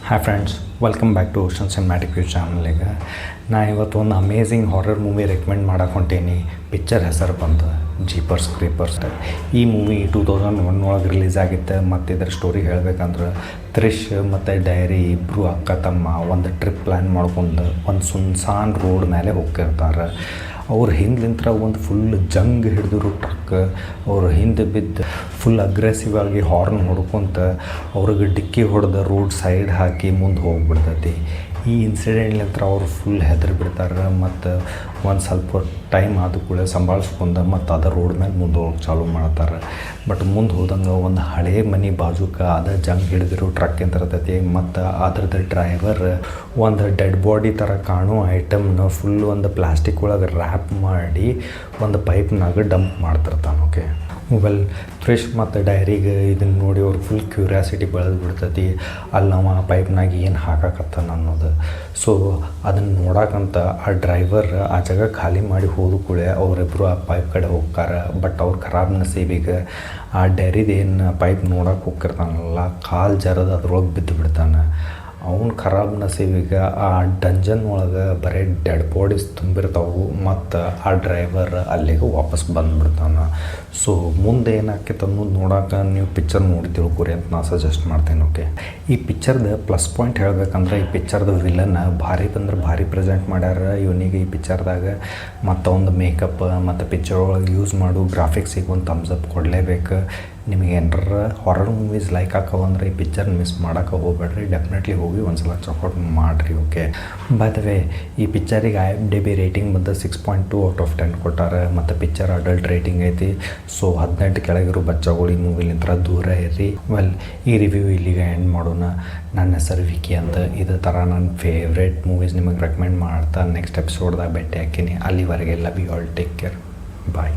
Hi friends, welcome back to ocean cinematic view ಚಾನಲ್ಗೆ. ನಾ ಇವತ್ತು ಒಂದು ಅಮೇಝಿಂಗ್ ಹಾರರ್ ಮೂವಿ ರೆಕಮೆಂಡ್ ಮಾಡಕ್ಕೆ ಹೊಂಟೀನಿ. ಪಿಕ್ಚರ್ ಹೆಸರು ಬಂತು ಜೀಪರ್ಸ್ ಕ್ರೀಪರ್ಸ್. ಈ ಮೂವಿ 2001 ಒಳಗೆ ರಿಲೀಸ್ ಆಗಿತ್ತು. ಮತ್ತು ಇದರ ಸ್ಟೋರಿ ಹೇಳ್ಬೇಕಂದ್ರೆ ತ್ರಿಷ್ ಮತ್ತು ಡೈರಿ ಇಬ್ಬರು ಅಕ್ಕ ತಮ್ಮ ಒಂದು ಟ್ರಿಪ್ ಪ್ಲ್ಯಾನ್ ಮಾಡ್ಕೊಂಡು ಒಂದು ಸುನ್ಸಾನ್ ರೋಡ್ ಮೇಲೆ ಹೋಗ್ತಿರ್ತಾರೆ. ಅವ್ರ ಹಿಂದ್ಲಿಂತ್ರ ಒಂದು ಫುಲ್ ಜಂಗ್ ಹಿಡಿದ್ರು ಟ್ರಕ್ ಅವ್ರ ಹಿಂದೆ ಬಿದ್ದು ಫುಲ್ ಅಗ್ರೆಸಿವ್ ಆಗಿ ಹಾರ್ನ್ ಹೊಡ್ಕೊತ ಅವ್ರಿಗೆ ಡಿಕ್ಕಿ ಹೊಡೆದ ರೋಡ್ ಸೈಡ್ ಹಾಕಿ ಮುಂದೆ ಹೋಗ್ಬಿಡ್ತೈತಿ. ಈ ಇನ್ಸಿಡೆಂಟ್ಲಿಂತ್ರ ಅವ್ರು ಫುಲ್ ಹೆದರಿ ಬಿಡ್ತಾರೆ. ಮತ್ತು ಒಂದು ಸ್ವಲ್ಪ ಟೈಮ್ ಆದ ಕೂಡ ಸಂಭಾಳಿಸ್ಕೊಂಡು ಮತ್ತು ಅದ ರೋಡ್ ಮೇಲೆ ಮುಂದೆ ಹೋಗಿ ಚಾಲೂ ಮಾಡ್ತಾರೆ. ಬಟ್ ಮುಂದೆ ಹೋದಂಗೆ ಒಂದು ಹಳೆ ಮನೆ ಬಾಜುಕ ಅದ ಜಂಗ್ ಹಿಡಿದಿರೋ ಟ್ರಕ್ ಇರ್ತೈತಿ. ಮತ್ತು ಅದ್ರದ್ದು ಡ್ರೈವರ್ ಒಂದು ಡೆಡ್ ಬಾಡಿ ಥರ ಕಾಣೋ ಐಟಮ್ನ ಫುಲ್ ಒಂದು ಪ್ಲಾಸ್ಟಿಕ್ ಒಳಗೆ ರ್ಯಾಪ್ ಮಾಡಿ ಒಂದು ಪೈಪ್ನಾಗ ಡಂಪ್ ಮಾಡ್ತಿರ್ತಾನೆ. ಓಕೆ, ವೆಲ್ ತ್ರಿಷ್ ಮತ್ತು ಡೈರಿಗೆ ಇದನ್ನು ನೋಡಿ ಅವ್ರು ಫುಲ್ ಕ್ಯೂರಿಯಾಸಿಟಿ ಬೆಳೆದು ಬಿಡ್ತೈತಿ. ಅಲ್ಲಿ ನಾವು ಆ ಪೈಪ್ನಾಗ ಏನು ಹಾಕಕತ್ತಾನ ಅನ್ನೋದು. ಸೊ ಅದನ್ನು ನೋಡೋಕ್ಕಂತ ಆ ಡ್ರೈವರ್ ಆ ಜಾಗ ಖಾಲಿ ಮಾಡಿ ಹೋದ ಕೂಡ ಅವರಿಬ್ಬರು ಆ ಪೈಪ್ ಕಡೆ ಹೋಗ್ತಾರೆ. ಬಟ್ ಅವ್ರು ಖರಾಬ್ ನಸೀಬಿಗೆ ಆ ಡೈರಿದು ಏನು ಪೈಪ್ ನೋಡೋಕೆ ಹೋಗಿರ್ತಾನಲ್ಲ, ಕಾಲು ಜರದ ಅದ್ರೊಳಗೆ ಬಿದ್ದು ಬಿಡ್ತಾನೆ. ಅವ್ನು ಖರಾಬ್ ನಸೀಬಿಗೆ ಆ ಡಂಜನ್ ಒಳಗೆ ಬರೀ ಡೆಡ್ ಬಾಡೀಸ್ ತುಂಬಿರ್ತಾವೆ. ಮತ್ತು ಆ ಡ್ರೈವರ್ ಅಲ್ಲಿಗೆ ವಾಪಸ್ ಬಂದುಬಿಡ್ತಾನೆ. ಸೊ ಮುಂದೆ ಏನಾಕೈತೆ ಅನ್ನೋದು ನೋಡೋಕೆ ನೀವು ಪಿಕ್ಚರ್ ನೋಡಿ ತಿಳ್ಕೊರಿ ಅಂತ ನಾನು ಸಜೆಸ್ಟ್ ಮಾಡ್ತೇನೆ. ಓಕೆ, ಈ ಪಿಕ್ಚರ್ದು ಪ್ಲಸ್ ಪಾಯಿಂಟ್ ಹೇಳ್ಬೇಕಂದ್ರೆ ಈ ಪಿಕ್ಚರ್ದು ವಿಲನ್ ಭಾರಿ ಬಂದ್ರೆ ಭಾರಿ ಪ್ರೆಸೆಂಟ್ ಮಾಡ್ಯಾರ ಇವನಿಗೆ ಈ ಪಿಕ್ಚರ್ದಾಗ. ಮತ್ತು ಒಂದು ಮೇಕಪ್ ಮತ್ತು ಪಿಕ್ಚರ್ ಒಳಗೆ ಯೂಸ್ ಮಾಡು ಗ್ರಾಫಿಕ್ಸಿಗೆ ಒಂದು ಥಮ್ಸ್ ಅಪ್ ಕೊಡಲೇಬೇಕು. ನಿಮಗೆ ಏನಾರ ಹಾರರ್ ಮೂವೀಸ್ ಲೈಕ್ ಹಾಕವಂದ್ರೆ ಈ ಪಿಕ್ಚರ್ ಮಿಸ್ ಮಾಡೋಕೆ ಹೋಗ್ಬೇಡ್ರಿ. ಡೆಫಿನೆಟ್ಲಿ ಹೋಗಿ ಒಂದು ಸಲ ಚೆಕ್ಔಟ್ ಮಾಡಿರಿ. ಓಕೆ, ಬೈ ದ ವೇ ಈ ಪಿಕ್ಚರಿಗೆ IMDb ರೇಟಿಂಗ್ ಬಂದು 6.2 ಔಟ್ ಆಫ್ 10 ಕೊಟ್ಟಾರೆ. ಮತ್ತು ಪಿಕ್ಚರ್ ಅಡಲ್ಟ್ ರೇಟಿಂಗ್ ಐತಿ. ಸೊ 18 ಕೆಳಗಿರೋ ಬಚ್ಚಗಳು ಈ ಮೂವಿಲಿಂತ್ರ ದೂರ ಇರ್ರಿ. ವೆಲ್, ಈ ರಿವ್ಯೂ ಇಲ್ಲಿಗೆ ಎಂಡ್ ಮಾಡೋಣ. ನನ್ನ ಹೆಸರು ವಿಕಿ ಅಂತ. ಇದೇ ಥರ ನನ್ನ ಫೇವ್ರೇಟ್ ಮೂವೀಸ್ ನಿಮಗೆ ರೆಕಮೆಂಡ್ ಮಾಡ್ತಾ ನೆಕ್ಸ್ಟ್ ಎಪಿಸೋಡ್ದಾಗ ಭೇಟಿ ಹಾಕೀನಿ. ಅಲ್ಲಿವರೆಗೆ love you all, take care, bye.